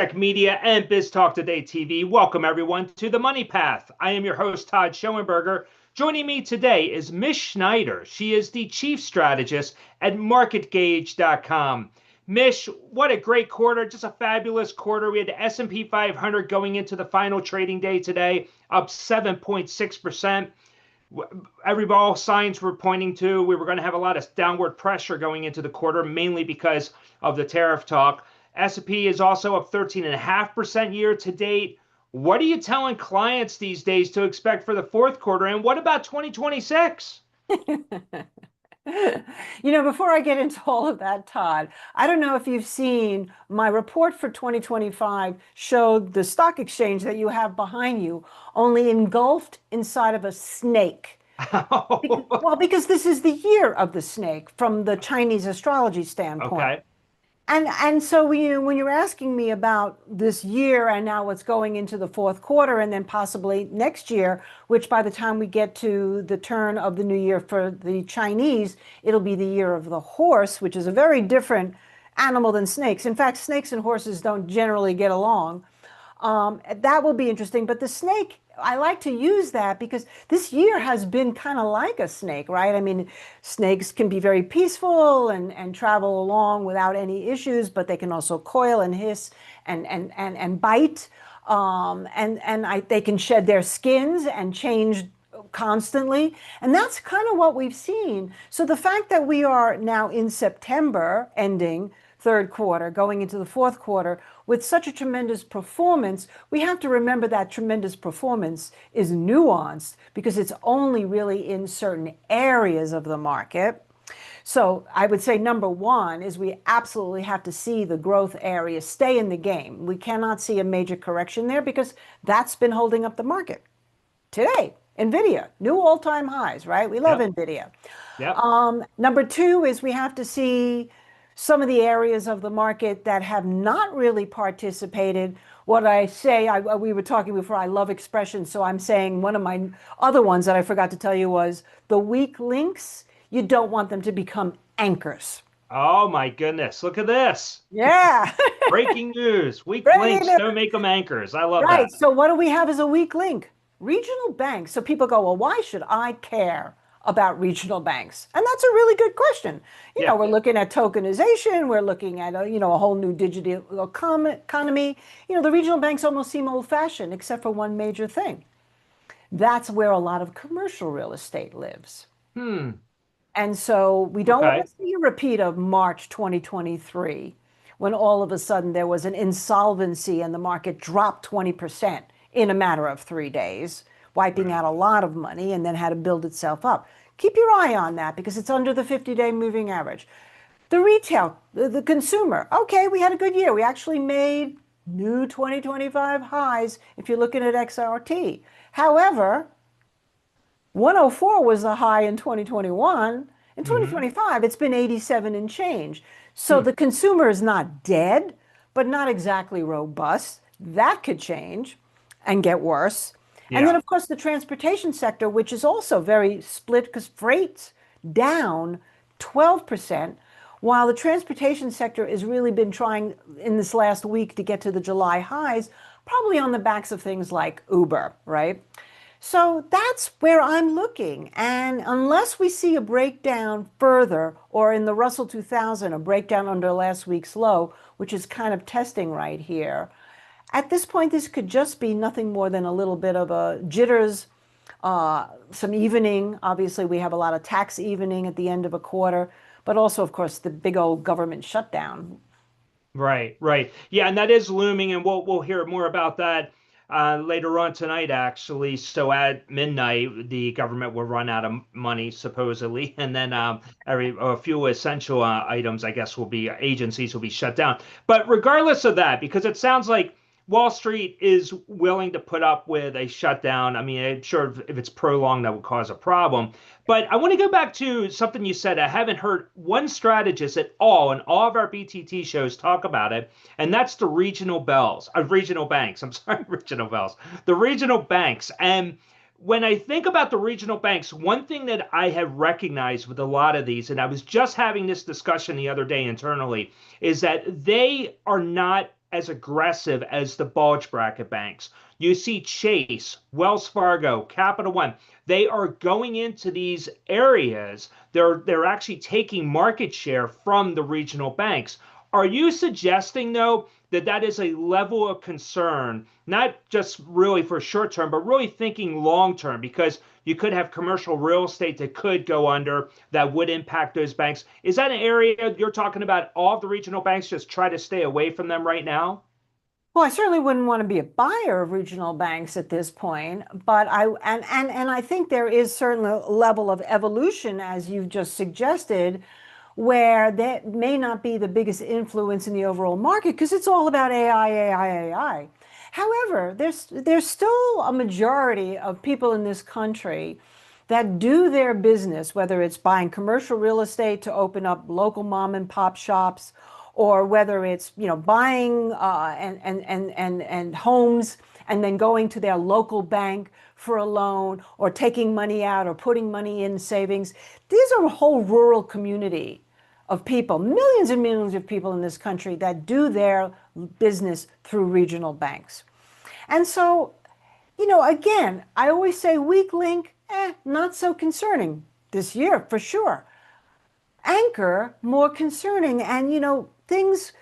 Media and Biz Talk Today TV. Welcome everyone to the Money Path. I am your host, Todd Schoenberger. Joining me today is Mish Schneider. She is the chief strategist at marketgauge.com. Mish, what a great quarter, just a fabulous quarter. We had the S&P 500 going into the final trading day today, up 7.6%. All signs were pointing to we were going to have a lot of downward pressure going into the quarter, mainly because of the tariff talk. S&P is also up 13.5% year to date. What are you telling clients these days to expect for the fourth quarter? And what about 2026? Before I get into all of that, Todd, I don't know if you've seen my report for 2025 showed the stock exchange that you have behind you only engulfed inside of a snake. Because this is the year of the snake from the Chinese astrology standpoint. Okay. And so when you're asking me about this year and now what's going into the fourth quarter and then possibly next year, which by the time we get to the turn of the new year for the Chinese, it'll be the year of the horse, which is a very different animal than snakes. In fact, snakes and horses don't generally get along. That will be interesting. But the snake, I like to use that because this year has been kind of like a snake, right? I mean, snakes can be very peaceful and travel along without any issues, but they can also coil and hiss and bite. They can shed their skins and change constantly. And that's kind of what we've seen. So the fact that we are now in September ending third quarter, going into the fourth quarter with such a tremendous performance, we have to remember that tremendous performance is nuanced because it's only really in certain areas of the market. So I would say number one is we absolutely have to see the growth areas stay in the game. We cannot see a major correction there because that's been holding up the market. Today, NVIDIA, new all-time highs, right? We love NVIDIA. Yep. Number two is we have to see some of the areas of the market that have not really participated. What I say, we were talking before, I love expressions, so I'm saying one of my other ones that I forgot to tell you was the weak links, you don't want them to become anchors. Oh my goodness, look at this. Yeah. Breaking news. Weak links, don't make them anchors. I love that. Right, so what do we have as a weak link? Regional banks. So people go, well, why should I care about regional banks? And that's a really good question. We're looking at tokenization. We're looking at a whole new digital economy. The regional banks almost seem old-fashioned, except for one major thing. That's where a lot of commercial real estate lives. And so we don't want to see a repeat of March 2023, when all of a sudden there was an insolvency and the market dropped 20% in a matter of 3 days, wiping out a lot of money and then had to build itself up. Keep your eye on that because it's under the 50-day moving average. The retail, the consumer, okay, we had a good year. We actually made new 2025 highs if you're looking at XRT. However, 104 was the high in 2021. In 2025, it's been 87 and change. So the consumer is not dead, but not exactly robust. That could change and get worse. And then, of course, the transportation sector, which is also very split because freight's down 12%, while the transportation sector has really been trying in this last week to get to the July highs, probably on the backs of things like Uber, right? So that's where I'm looking. And unless we see a breakdown further, or in the Russell 2000, a breakdown under last week's low, which is kind of testing right here, at this point, this could just be nothing more than a little bit of a jitters, some evening. Obviously, we have a lot of tax evening at the end of a quarter, but also, of course, the big old government shutdown. Right. Yeah, and that is looming, and we'll hear more about that later on tonight, actually. So at midnight, the government will run out of money, supposedly, and then a few essential items, I guess, agencies will be shut down. But regardless of that, because it sounds like Wall Street is willing to put up with a shutdown. I mean, I'm sure if it's prolonged, that would cause a problem. But I want to go back to something you said. I haven't heard one strategist at all in all of our BTT shows talk about it, and that's the regional banks. I'm sorry, regional bells. The regional banks. And when I think about the regional banks, one thing that I have recognized with a lot of these, and I was just having this discussion the other day internally, is that they are not as aggressive as the bulge bracket banks. You see Chase, Wells Fargo, Capital One. They are going into these areas. They're actually taking market share from the regional banks. Are you suggesting, though, that that is a level of concern, not just really for short term, but really thinking long term, because you could have commercial real estate that could go under that would impact those banks? Is that an area you're talking about? All of the regional banks just try to stay away from them right now? Well, I certainly wouldn't want to be a buyer of regional banks at this point, but I think there is certainly a level of evolution, as you've just suggested, where that may not be the biggest influence in the overall market because it's all about AI, AI, AI. However, there's still a majority of people in this country that do their business, whether it's buying commercial real estate to open up local mom and pop shops, or whether it's buying and homes and then going to their local bank for a loan, or taking money out or putting money in savings. These are a whole rural community of people, millions and millions of people in this country that do their business through regional banks. And so, again, I always say weak link, not so concerning this year for sure. Anchor, more concerning. And things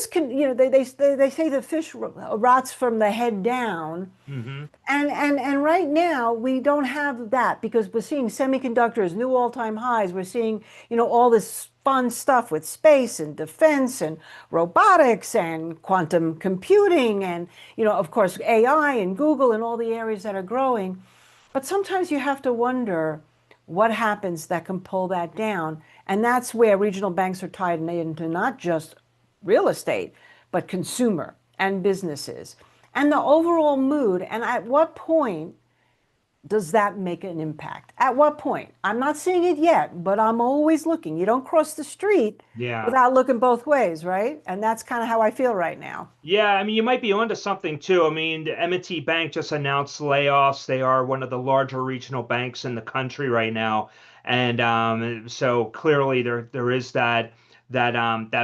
can, they say the fish rots from the head down. Mm-hmm. And right now we don't have that because we're seeing semiconductors, new all-time highs. We're seeing, all this fun stuff with space and defense and robotics and quantum computing and, of course, AI and Google and all the areas that are growing. But sometimes you have to wonder what happens that can pull that down. And that's where regional banks are tied into not just real estate, but consumer and businesses and the overall mood. And at what point does that make an impact? At what point? I'm not seeing it yet, but I'm always looking. You don't cross the street Yeah. without looking both ways, right? And that's kind of how I feel right now. Yeah, I mean, you might be onto something too. I mean, the M&T Bank just announced layoffs. They are one of the larger regional banks in the country right now, and so clearly there is that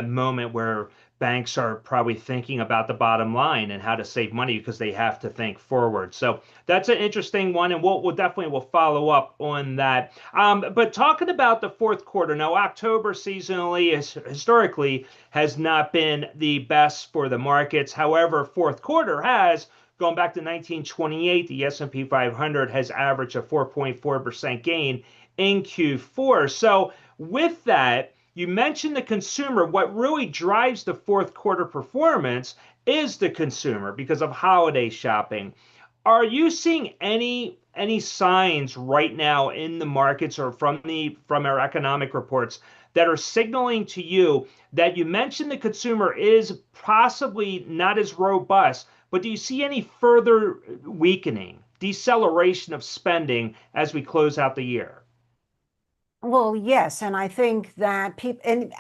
moment where banks are probably thinking about the bottom line and how to save money because they have to think forward. So that's an interesting one, and we'll definitely will follow up on that. But talking about the fourth quarter, now October seasonally historically has not been the best for the markets. However, fourth quarter has. Going back to 1928, the S&P 500 has averaged a 4.4% gain in Q4. So with that, you mentioned the consumer. What really drives the fourth quarter performance is the consumer because of holiday shopping. Are you seeing any signs right now in the markets or from our economic reports that are signaling to you that you mentioned the consumer is possibly not as robust, but do you see any further weakening, deceleration of spending as we close out the year? Well, yes, and I think that people, and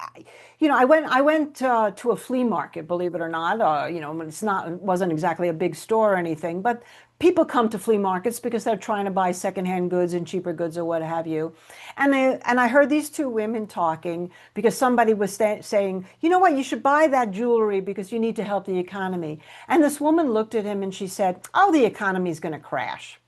I went to a flea market, believe it or not. It wasn't exactly a big store or anything, but people come to flea markets because they're trying to buy secondhand goods and cheaper goods or what have you. And I heard these two women talking because somebody was saying, you know what, you should buy that jewelry because you need to help the economy. And this woman looked at him and she said, oh, the economy is going to crash.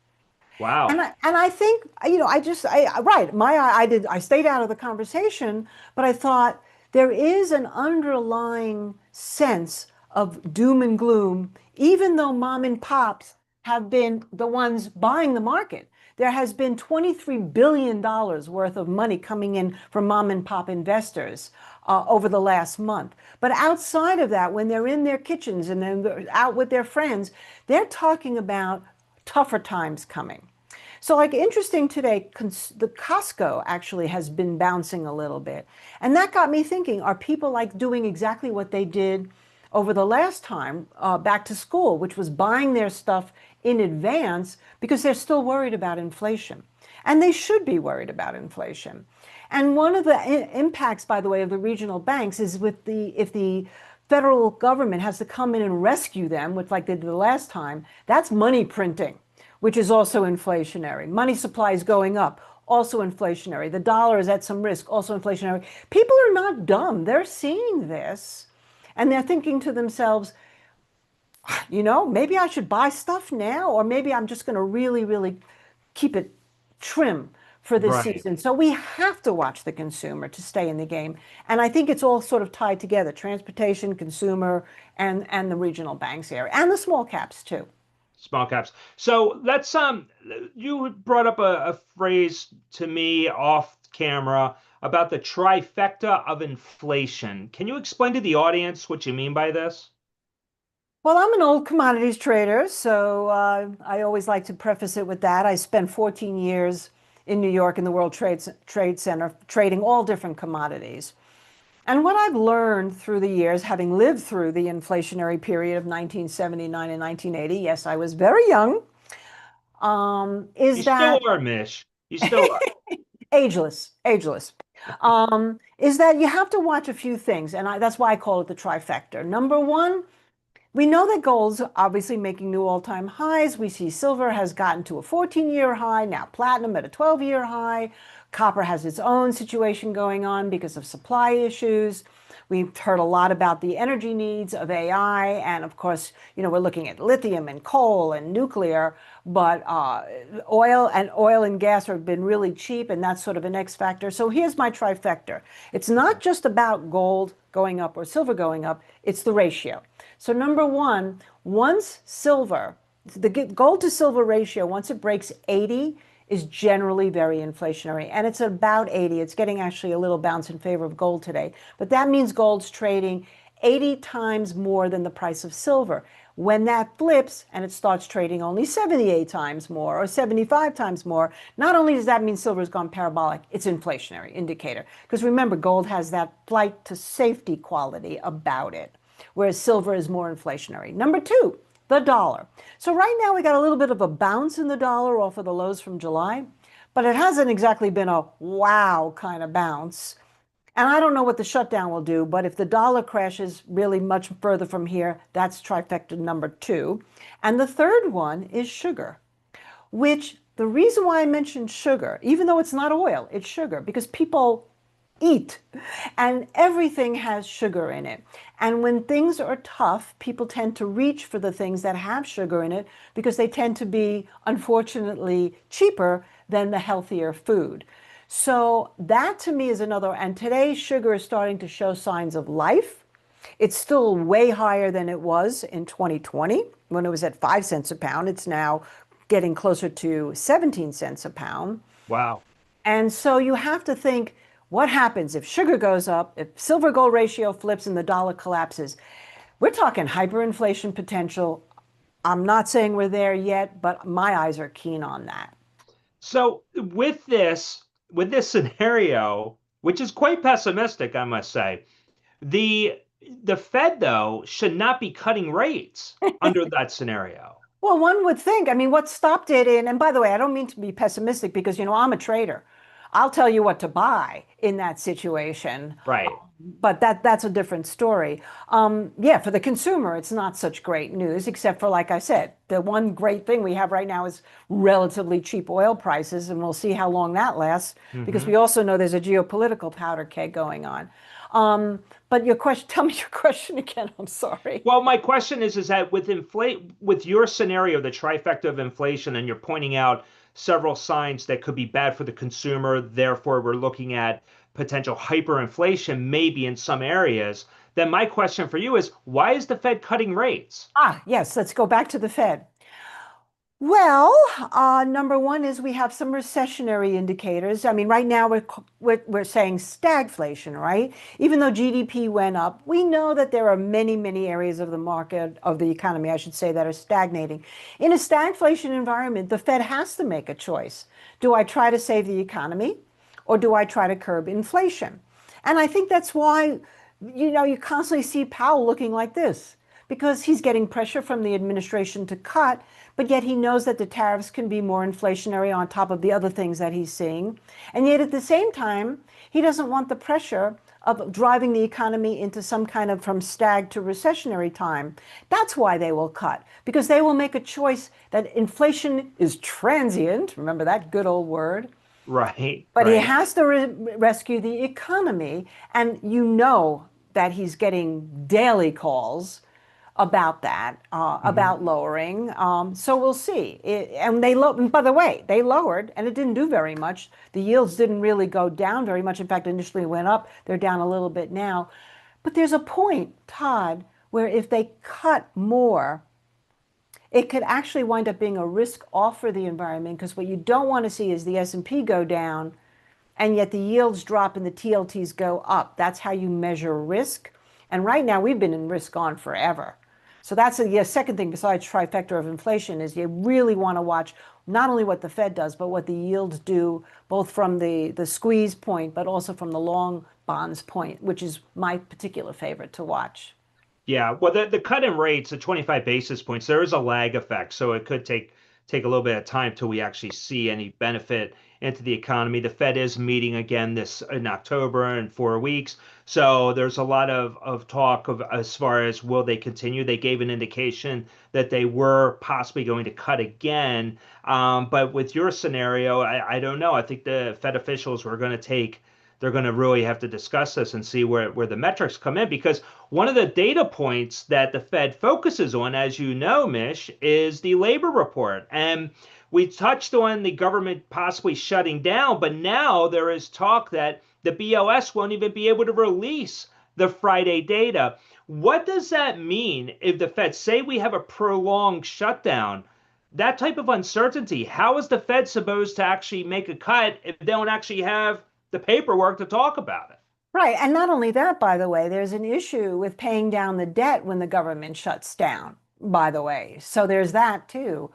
Wow. And I think, right, I stayed out of the conversation, but I thought there is an underlying sense of doom and gloom, even though mom and pops have been the ones buying the market. There has been $23 billion worth of money coming in from mom and pop investors over the last month. But outside of that, when they're in their kitchens and then they're out with their friends, they're talking about tougher times coming. So like interesting today, the Costco actually has been bouncing a little bit. And that got me thinking, are people like doing exactly what they did over the last time back to school, which was buying their stuff in advance because they're still worried about inflation. And they should be worried about inflation. And one of the impacts, by the way, of the regional banks is if the federal government has to come in and rescue them, which like they did the last time, that's money printing, which is also inflationary. Money supply is going up, also inflationary. The dollar is at some risk, also inflationary. People are not dumb. They're seeing this. And they're thinking to themselves, maybe I should buy stuff now, or maybe I'm just going to really, really keep it trim for this Right. season. So we have to watch the consumer to stay in the game. And I think it's all sort of tied together, transportation, consumer, and the regional banks area, and the small caps too. Small caps. So let's you brought up a phrase to me off camera about the trifecta of inflation. Can you explain to the audience what you mean by this? Well, I'm an old commodities trader, so I always like to preface it with that. I spent 14 years in New York in the Trade Center trading all different commodities. And what I've learned through the years, having lived through the inflationary period of 1979 and 1980, yes, I was very young, You is still that are, Mish. You still are. ageless, ageless, is that you have to watch a few things. And that's why I call it the trifecta. Number one, we know that gold's obviously making new all-time highs. We see silver has gotten to a 14-year high, now platinum at a 12-year high. Copper has its own situation going on because of supply issues. We've heard a lot about the energy needs of AI, and of course, we're looking at lithium and coal and nuclear, but oil and gas have been really cheap, and that's sort of an X factor. So here's my trifecta. It's not just about gold going up or silver going up, it's the ratio. So number one, once silver, the gold to silver ratio, once it breaks 80, is generally very inflationary. And it's about 80. It's getting actually a little bounce in favor of gold today. But that means gold's trading 80 times more than the price of silver. When that flips and it starts trading only 78 times more or 75 times more, not only does that mean silver's gone parabolic, it's inflationary indicator. Because remember, gold has that flight to safety quality about it, whereas silver is more inflationary. Number two, the dollar. So right now we got a little bit of a bounce in the dollar off of the lows from July, but it hasn't exactly been a wow kind of bounce. And I don't know what the shutdown will do, but if the dollar crashes really much further from here, that's trifecta number two. And the third one is sugar, which the reason why I mentioned sugar, even though it's not oil, it's sugar, because people eat and everything has sugar in it. And when things are tough, people tend to reach for the things that have sugar in it because they tend to be, unfortunately, cheaper than the healthier food. So that to me is another, and today sugar is starting to show signs of life. It's still way higher than it was in 2020 when it was at 5 cents a pound. It's now getting closer to 17 cents a pound. Wow. And so you have to think, what happens if sugar goes up, if silver gold ratio flips and the dollar collapses? We're talking hyperinflation potential. I'm not saying we're there yet, but my eyes are keen on that. So with this scenario, which is quite pessimistic, I must say, the the Fed though should not be cutting rates under that scenario. Well, one would think, I mean, what stopped it in, and by the way, I don't mean to be pessimistic because, I'm a trader. I'll tell you what to buy in that situation. Right. But that's a different story. Yeah, for the consumer, it's not such great news, except for, like I said, the one great thing we have right now is relatively cheap oil prices, and we'll see how long that lasts, because Hmm. we also know there's a geopolitical powder keg going on. But your question, tell me your question again. I'm sorry. Well, my question is that with your scenario, the trifecta of inflation, and you're pointing out several signs that could be bad for the consumer, therefore we're looking at potential hyperinflation maybe in some areas, then my question for you is why is the Fed cutting rates? Yes, let's go back to the Fed. Well, number one is we have some recessionary indicators. I mean, right now we're saying stagflation, right? Even though GDP went up, we know that there are many, many areas of the market, of the economy, I should say, that are stagnating. In a stagflation environment, the Fed has to make a choice. Do I try to save the economy or do I try to curb inflation? And I think that's why, you constantly see Powell looking like this because he's getting pressure from the administration to cut, but yet he knows that the tariffs can be more inflationary on top of the other things that he's seeing. And yet at the same time, he doesn't want the pressure of driving the economy into some kind of from stag to recessionary time. That's why they will cut, because they will make a choice that inflation is transient. Remember that good old word. Right, But he right. has to rescue the economy. And that he's getting daily calls about that, Hmm. about lowering. So we'll see. And and by the way, they lowered and it didn't do very much. The yields didn't really go down very much. In fact, initially it went up. They're down a little bit now. But there's a point, Todd, where if they cut more, it could actually wind up being a risk off for the environment because what you don't want to see is the S&P go down and yet the yields drop and the TLTs go up. That's how you measure risk. And right now we've been in risk on forever. So that's the second thing besides trifecta of inflation is you really want to watch not only what the Fed does, but what the yields do, both from the squeeze point, but also from the long bonds point, which is my particular favorite to watch. Yeah, well, the cut in rates at 25 basis points, there is a lag effect, so it could take a little bit of time till we actually see any benefit into the economy. The Fed is meeting again this in October in 4 weeks, so there's a lot of talk of as far as will they continue. They gave an indication that they were possibly going to cut again, but with your scenario, I don't know. I think the Fed officials were going to take. They're going to really have to discuss this and see where the metrics come in because one of the data points that the Fed focuses on, as you know, Mish, is the labor report. And we touched on the government possibly shutting down, but now there is talk that the BOS won't even be able to release the Friday data. What does that mean if the Fed say we have a prolonged shutdown? That type of uncertainty, how is the Fed supposed to actually make a cut if they don't actually have the paperwork to talk about it? Right. And not only that, by the way, there's an issue with paying down the debt when the government shuts down, by the way. So there's that too.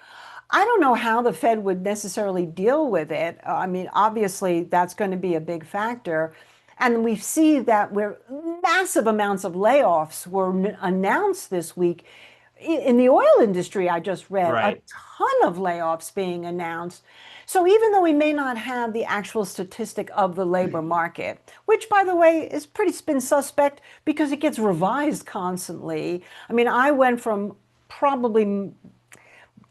I don't know how the Fed would necessarily deal with it. I mean, obviously, that's going to be a big factor. And we see that where massive amounts of layoffs were announced this week. In the oil industry, I just read a Right. ton of layoffs being announced. So even though we may not have the actual statistic of the labor market, which by the way is pretty been suspect because it gets revised constantly. I mean, I went from probably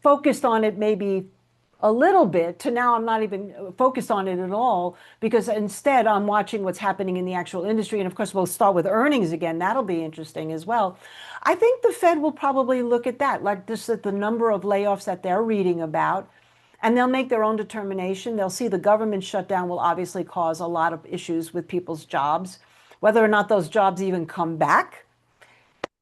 focused on it maybe a little bit to now I'm not even focused on it at all because instead I'm watching what's happening in the actual industry. And of course, we'll start with earnings again. That'll be interesting as well. I think the Fed will probably look at that, like just at the number of layoffs that they're reading about, and they'll make their own determination. They'll see the government shutdown will obviously cause a lot of issues with people's jobs, whether or not those jobs even come back.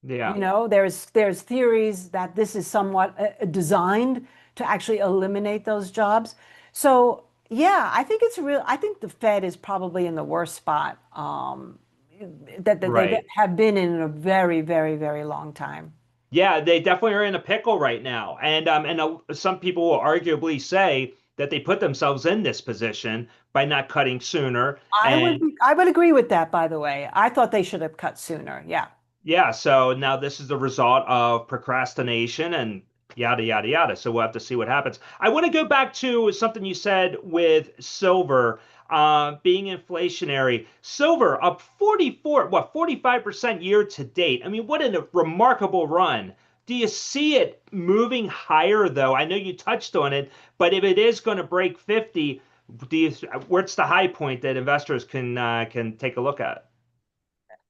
Yeah. There's theories that this is somewhat designed to actually eliminate those jobs. So yeah, I think it's real. I think the Fed is probably in the worst spot that they Right. have been in a very, very, very long time. Yeah, they definitely are in a pickle right now. And some people will arguably say that they put themselves in this position by not cutting sooner. And I would agree with that, by the way. I thought they should have cut sooner. Yeah. yeah, so now this is the result of procrastination and yada, yada, yada. So we'll have to see what happens. I want to go back to something you said with silver being inflationary. Silver up 45% year to date. I mean, what a remarkable run. Do you see it moving higher, though? I know you touched on it, but if it is going to break 50, do you, what's the high point that investors can take a look at?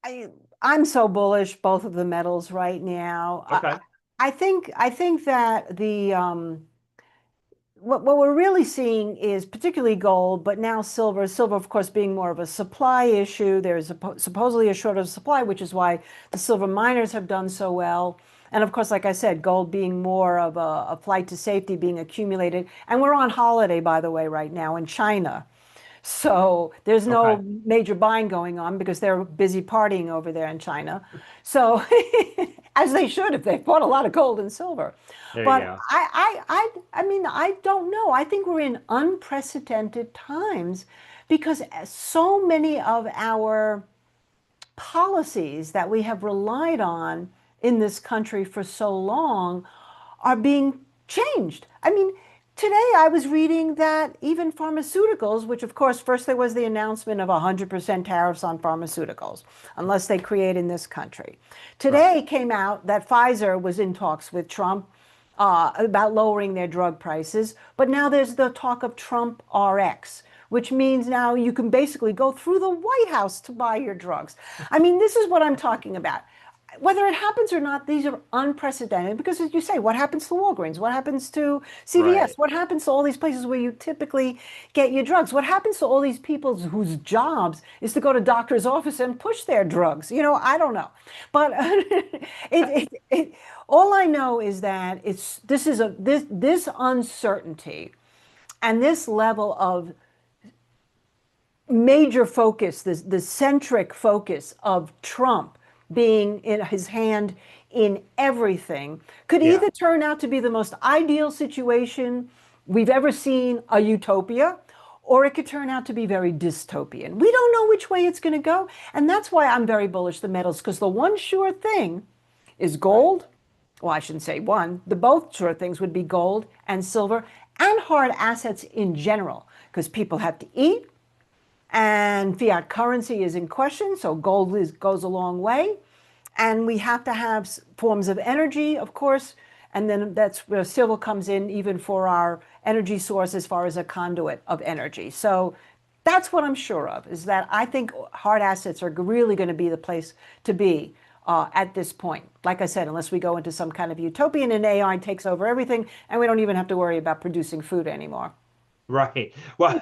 I, I'm so bullish both of the metals right now. Okay. I think that the what we're really seeing is particularly gold, but now silver. Silver, of course, being more of a supply issue. There's supposedly a shortage of supply, which is why the silver miners have done so well. And of course, like I said, gold being more of a flight to safety being accumulated. And we're on holiday, by the way, right now in China. So there's Okay. no major buying going on because they're busy partying over there in China. So as they should if they bought a lot of gold and silver. There you But go. I mean, I don't know. I think we're in unprecedented times because so many of our policies that we have relied on in this country for so long are being changed. I mean, today I was reading that even pharmaceuticals, which of course, first there was the announcement of 100% tariffs on pharmaceuticals, unless they create in this country. Right. Today came out that Pfizer was in talks with Trump about lowering their drug prices, but now there's the talk of Trump RX, which means now you can basically go through the White House to buy your drugs. I mean, this is what I'm talking about. Whether it happens or not, these are unprecedented because, as you say, what happens to Walgreens? What happens to CVS? Right. What happens to all these places where you typically get your drugs? What happens to all these people whose jobs is to go to doctor's office and push their drugs? I don't know. But all I know is that this uncertainty and this level of major focus, the centric focus of Trump being in his hand in everything, could Yeah. either turn out to be the most ideal situation we've ever seen, a utopia, or it could turn out to be very dystopian. We don't know which way it's going to go. And that's why I'm very bullish the metals, because the one sure thing is Right. gold. Well, I shouldn't say one. The both sure things would be gold and silver and hard assets in general, because people have to eat and fiat currency is in question, so goes a long way. And we have to have forms of energy, of course, and then that's where silver comes in, even for our energy source as far as a conduit of energy. So that's what I'm sure of, is that I think hard assets are really going to be the place to be at this point. Like I said, unless we go into some kind of utopian and AI takes over everything, and we don't even have to worry about producing food anymore. Right. Well,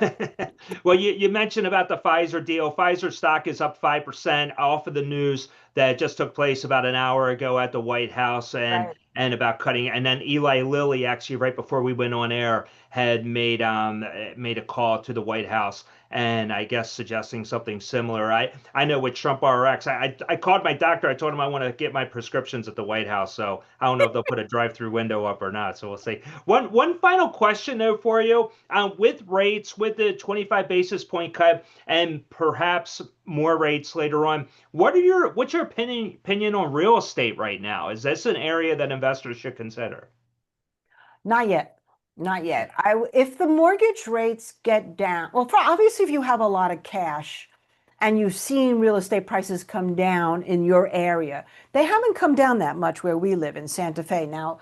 well, you mentioned about the Pfizer deal. Pfizer stock is up 5% off of the news that just took place about an hour ago at the White House Right. and about cutting. And then Eli Lilly, actually, right before we went on air, had made a call to the White House and I guess suggesting something similar. I know with Trump RX, I called my doctor. I told him I want to get my prescriptions at the White House. So I don't know if they'll put a drive-through window up or not. So we'll see. One final question though for you. With rates, with the 25 basis point cut, and perhaps more rates later on, what's your opinion on real estate right now? Is this an area that investors should consider? Not yet. Not yet. If the mortgage rates get down, well, obviously, if you have a lot of cash and you've seen real estate prices come down in your area, they haven't come down that much where we live in Santa Fe. Now,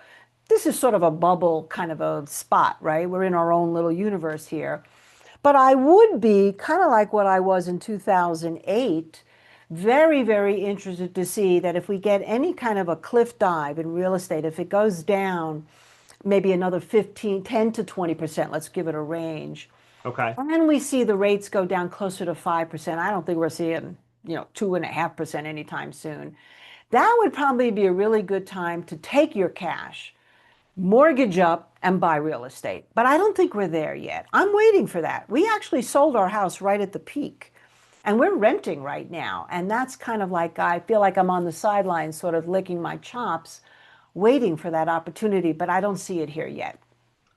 this is sort of a bubble kind of a spot, right? We're in our own little universe here. But I would be kind of like what I was in 2008, very, very interested to see that if we get any kind of a cliff dive in real estate, if it goes down maybe another 15, 10 to 20%, let's give it a range. Okay. And then we see the rates go down closer to 5%. I don't think we're seeing, 2.5% anytime soon. That would probably be a really good time to take your cash, mortgage up, and buy real estate. But I don't think we're there yet. I'm waiting for that. We actually sold our house right at the peak, and we're renting right now. And that's kind of like I feel like I'm on the sidelines, sort of licking my chops, waiting for that opportunity, but I don't see it here yet.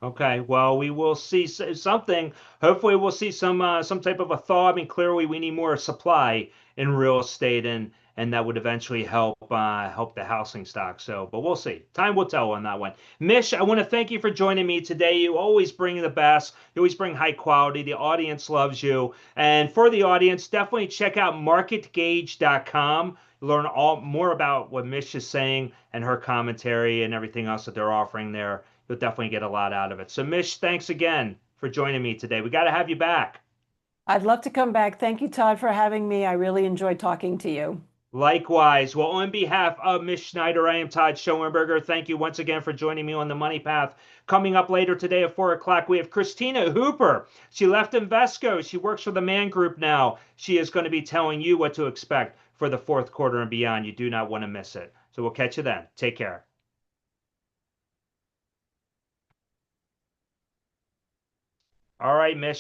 Okay, well, we will see something. Hopefully, we'll see some type of a thaw. I mean, clearly, we need more supply in real estate, and that would eventually help the housing stock. So, but we'll see. Time will tell on that one. Mish, I want to thank you for joining me today. You always bring the best. You always bring high quality. The audience loves you. And for the audience, definitely check out marketgauge.com. Learn all more about what Mish is saying and her commentary and everything else that they're offering there. You'll definitely get a lot out of it. So, Mish, thanks again for joining me today. We got to have you back. I'd love to come back. Thank you, Todd, for having me. I really enjoyed talking to you. Likewise. Well, on behalf of Mish Schneider, I am Todd Schoenberger. Thank you once again for joining me on the Money Path. Coming up later today at 4 o'clock, we have Christina Hooper. She left Invesco. She works for the Man Group now. She is going to be telling you what to expect for the fourth quarter and beyond. You do not want to miss it. So we'll catch you then. Take care. All right, Mish.